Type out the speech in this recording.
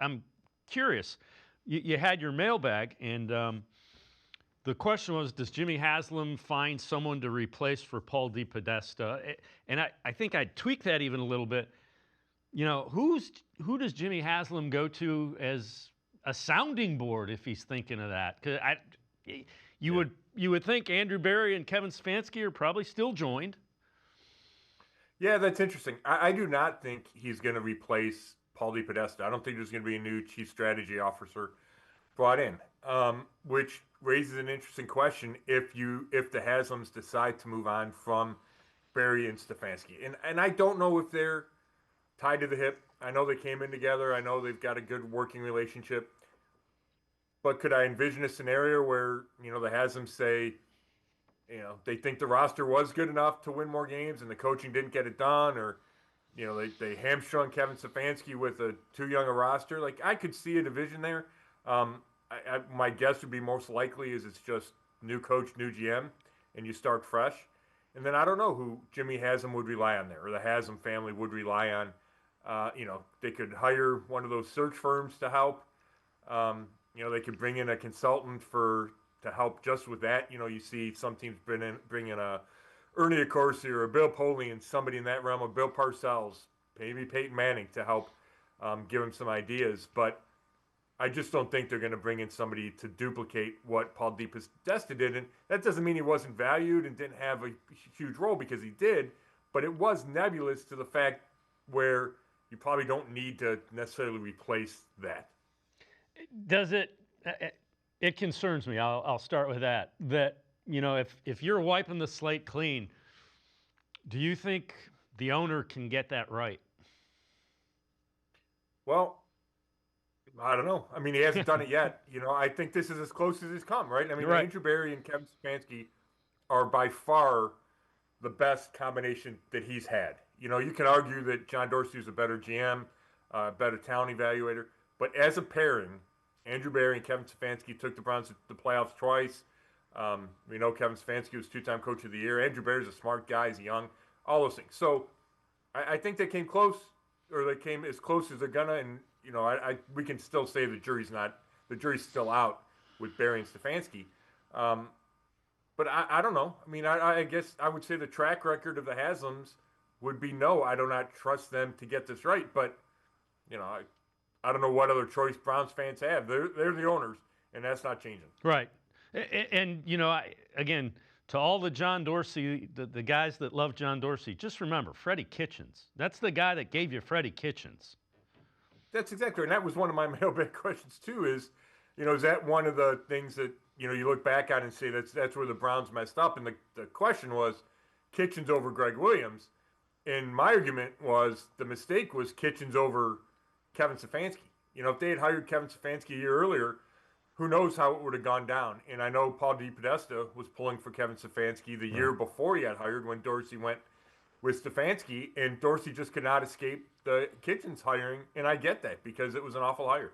I'm curious. You had your mailbag, and the question was, does Jimmy Haslam find someone to replace for Paul DePodesta? And I think I'd tweak that even a little bit. You know, who does Jimmy Haslam go to as a sounding board if he's thinking of that? Because you would think Andrew Berry and Kevin Stefanski are probably still joined. Yeah, that's interesting. I do not think he's going to replace Paul DePodesta. I don't think there's going to be a new chief strategy officer brought in, which raises an interesting question if the Haslams decide to move on from Berry and Stefanski. And I don't know if they're tied to the hip. I know they came in together. I know they've got a good working relationship. But could I envision a scenario where, the Haslams say, they think the roster was good enough to win more games and the coaching didn't get it done, or, they hamstrung Kevin Stefanski with a too young a roster. Like, I could see a division there. My guess would be most likely is it's just new coach, new GM, and you start fresh. And then I don't know who Jimmy Haslam would rely on there, or the Haslam family would rely on. They could hire one of those search firms to help. They could bring in a consultant to help just with that. You see some teams bring in a Ernie Accorsi or a Bill Polian and somebody in that realm, of Bill Parcells, maybe Peyton Manning to help give him some ideas. But I just don't think they're going to bring in somebody to duplicate what Paul DePodesta did. And that doesn't mean he wasn't valued and didn't have a huge role, because he did. But it was nebulous to the fact where you probably don't need to necessarily replace that. Does it? It concerns me. I'll start with that. That, if you're wiping the slate clean, do you think the owner can get that right? Well, I don't know. I mean, he hasn't done it yet. I think this is as close as it's come, right? I mean, Right. Andrew Berry and Kevin Stefanski are by far the best combination that he's had. You can argue that John Dorsey is a better GM, better talent evaluator, but as a pairing, Andrew Berry and Kevin Stefanski took the Browns to the playoffs twice. We know Kevin Stefanski was two-time coach of the year. Andrew Berry's a smart guy. He's young. All those things. So I think they came close, or they came as close as they're gonna. And we can still say the jury's still out with Berry and Stefanski. But I don't know. I mean, I guess I would say the track record of the Haslams would be no. I do not trust them to get this right. But I don't know what other choice Browns fans have. They're the owners, and that's not changing. Right. And again, to all the John Dorsey, the guys that love John Dorsey, just remember Freddie Kitchens. That's the guy that gave you Freddie Kitchens. That's exactly right. And that was one of my mailbag questions too. Is that one of the things that you look back on and say that's where the Browns messed up? And the question was Kitchens over Greg Williams. And my argument was the mistake was Kitchens over Kevin Stefanski. If they had hired Kevin Stefanski a year earlier, who knows how it would have gone down. And I know Paul DePodesta was pulling for Kevin Stefanski the year before he had hired, when Dorsey went with Stefanski, and Dorsey just could not escape the Kitchens hiring. And I get that, because it was an awful hire.